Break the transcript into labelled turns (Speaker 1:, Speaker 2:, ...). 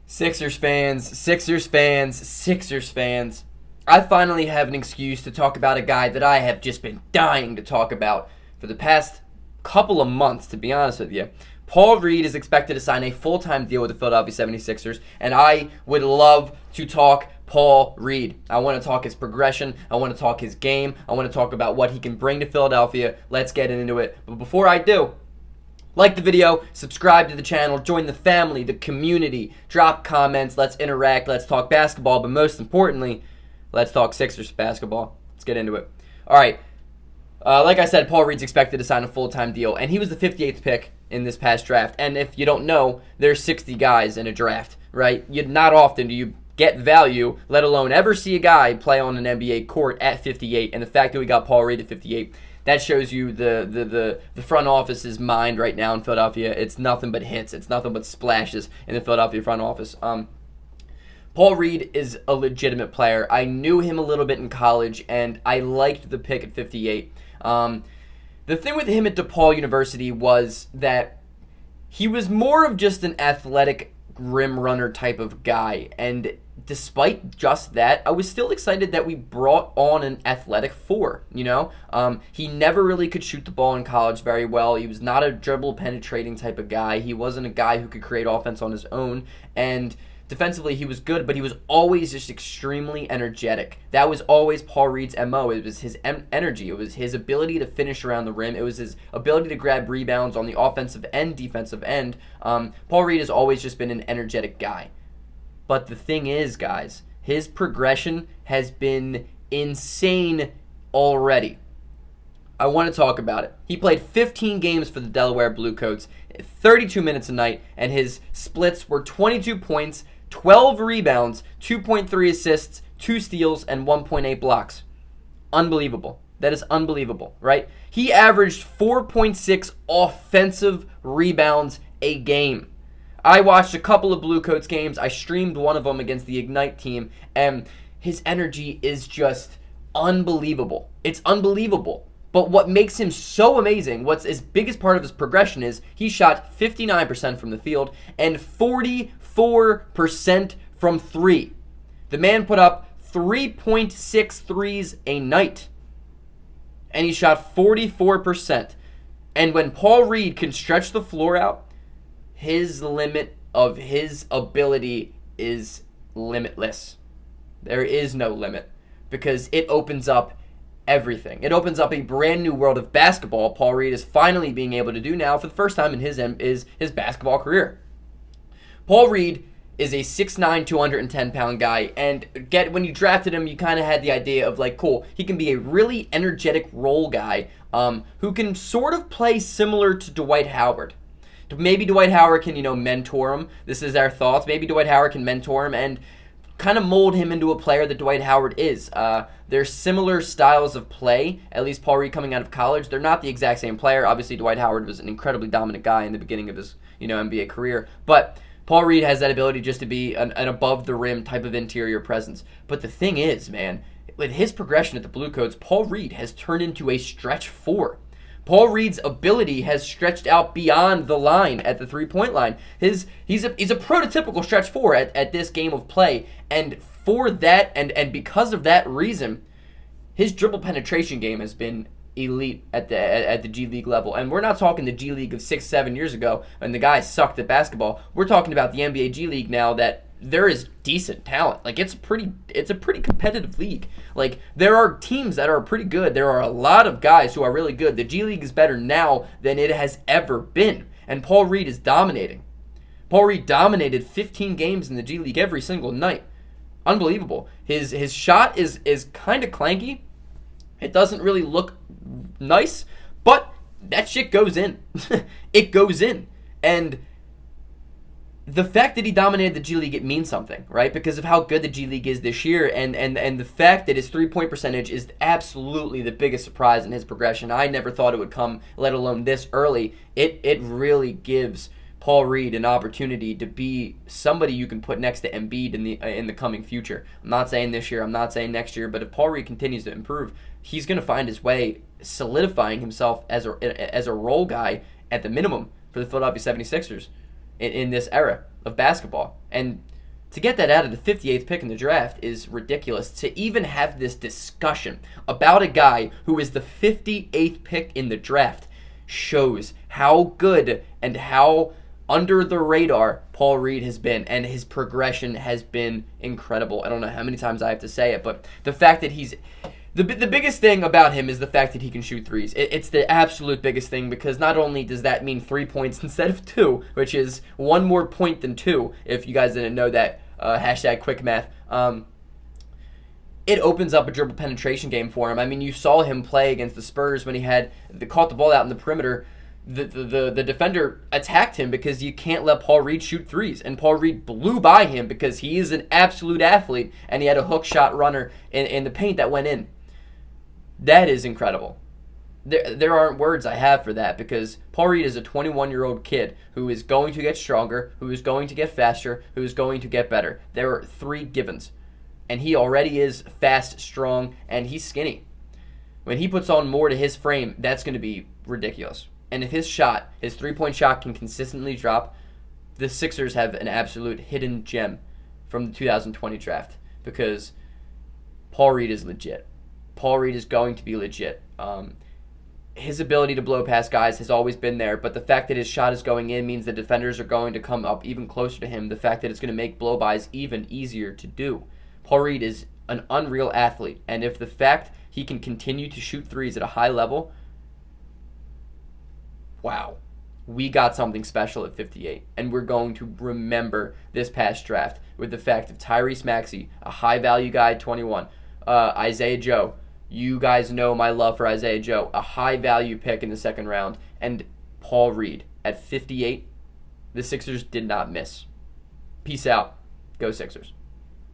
Speaker 1: Sixers fans. I finally have an excuse to talk about a guy that I have just been dying to talk about for the past couple of months, to be honest with you. Paul Reed is expected to sign a full-time deal with the Philadelphia 76ers, and I would love to talk Paul Reed. I want to talk his progression. I want to talk his game. I want to talk about what he can bring to Philadelphia. Let's get into it. But before I do, like the video, subscribe to the channel, join the family, the community, drop comments, let's interact, let's talk basketball, but most importantly, let's talk Sixers basketball. Let's get into it. All right, like I said, Paul Reed's expected to sign a full-time deal, and he was the 58th pick in this past draft. And if you don't know, there's 60 guys in a draft, right? Not often do you get value, let alone ever see a guy play on an NBA court at 58, and the fact that we got Paul Reed at 58, that shows you the front office's mind right now in Philadelphia. It's nothing but hits. It's nothing but splashes in the Philadelphia front office. Paul Reed is a legitimate player. I knew him a little bit in college, and I liked the pick at 58. The thing with him at DePaul University was that he was more of just an athletic rim runner type of guy, and despite just that, I was still excited that we brought on an athletic four, you know? He never really could shoot the ball in college very well. He was not a dribble penetrating type of guy. He wasn't a guy who could create offense on his own, and defensively he was good, but he was always just extremely energetic. That was always Paul Reed's MO. It was his energy. It was his ability to finish around the rim. It was his ability to grab rebounds on the offensive and defensive end. Paul Reed has always just been an energetic guy. But the thing is, guys, his progression has been insane already. I want to talk about it. He played 15 games for the Delaware Bluecoats, 32 minutes a night, and his splits were 22 points, 12 rebounds, 2.3 assists, 2 steals, and 1.8 blocks. Unbelievable. That is unbelievable, right? He averaged 4.6 offensive rebounds a game. I watched a couple of Bluecoats games. I streamed one of them against the Ignite team, and his energy is just unbelievable. It's unbelievable. But what makes him so amazing, what's his biggest part of his progression is he shot 59% from the field and 44% from three. The man put up 3.6 threes a night, and he shot 44%. And when Paul Reed can stretch the floor out, his limit of his ability is limitless. There is no limit because it opens up everything. It opens up a brand new world of basketball Paul Reed is finally being able to do now for the first time in his basketball career. Paul Reed is a 6'9", 210-pound guy, and when you drafted him, you kind of had the idea of like, cool, he can be a really energetic role guy who can sort of play similar to Dwight Howard. Maybe Dwight Howard can, mentor him. This is our thoughts. Maybe Dwight Howard can mentor him and kind of mold him into a player that Dwight Howard is. They're similar styles of play, at least Paul Reed coming out of college. They're not the exact same player. Obviously, Dwight Howard was an incredibly dominant guy in the beginning of his, NBA career. But Paul Reed has that ability just to be an above-the-rim type of interior presence. But the thing is, man, with his progression at the Bluecoats, Paul Reed has turned into a stretch four. Paul Reed's ability has stretched out beyond the line at the three-point line. He's a prototypical stretch four at this game of play, and for that and because of that reason, his dribble penetration game has been elite at the G League level. And we're not talking the G League of 6-7 years ago when the guys sucked at basketball. We're talking about the NBA G League now that there is decent talent. Like it's a pretty competitive league. Like there are teams that are pretty good. There are a lot of guys who are really good. The G League is better now than it has ever been. And Paul Reed is dominating. Paul Reed dominated 15 games in the G League every single night. Unbelievable. His shot is kind of clanky. It doesn't really look nice, but that shit goes in. It goes in. And the fact that he dominated the G League, it means something, right? Because of how good the G League is this year, and the fact that his three-point percentage is absolutely the biggest surprise in his progression. I never thought it would come, let alone this early. It really gives Paul Reed an opportunity to be somebody you can put next to Embiid in the coming future. I'm not saying this year, I'm not saying next year, but if Paul Reed continues to improve, he's going to find his way solidifying himself as a role guy at the minimum for the Philadelphia 76ers in this era of basketball. And To get that out of the 58th pick in the draft is ridiculous. To even have this discussion about a guy who is the 58th pick in the draft shows how good and how under the radar Paul Reed has been, and his progression has been incredible. I don't know how many times I have to say it, but the fact that he's the biggest thing about him is the fact that he can shoot threes. It's the absolute biggest thing, because not only does that mean 3 points instead of 2, which is 1 more point than 2, if you guys didn't know that, hashtag quick math. It opens up a dribble penetration game for him. I mean, you saw him play against the Spurs when he caught the ball out in the perimeter. The defender attacked him because you can't let Paul Reed shoot threes. And Paul Reed blew by him because he is an absolute athlete, and he had a hook shot runner in the paint that went in. That is incredible. There aren't words I have for that, because Paul Reed is a 21-year-old kid who is going to get stronger, who is going to get faster, who is going to get better. There are 3 givens. And he already is fast, strong, and he's skinny. When he puts on more to his frame, that's going to be ridiculous. And if his 3-point shot can consistently drop, the Sixers have an absolute hidden gem from the 2020 draft, because Paul Reed is legit. Paul Reed is going to be legit. His ability to blow past guys has always been there, but the fact that his shot is going in means the defenders are going to come up even closer to him. The fact that it's going to make blow-bys even easier to do. Paul Reed is an unreal athlete, and if the fact he can continue to shoot threes at a high level, wow, we got something special at 58, and we're going to remember this past draft with the fact of Tyrese Maxey, a high-value guy at 21, Isaiah Joe. You guys know my love for Isaiah Joe, a high-value pick in the second round, and Paul Reed at 58. The Sixers did not miss. Peace out. Go Sixers.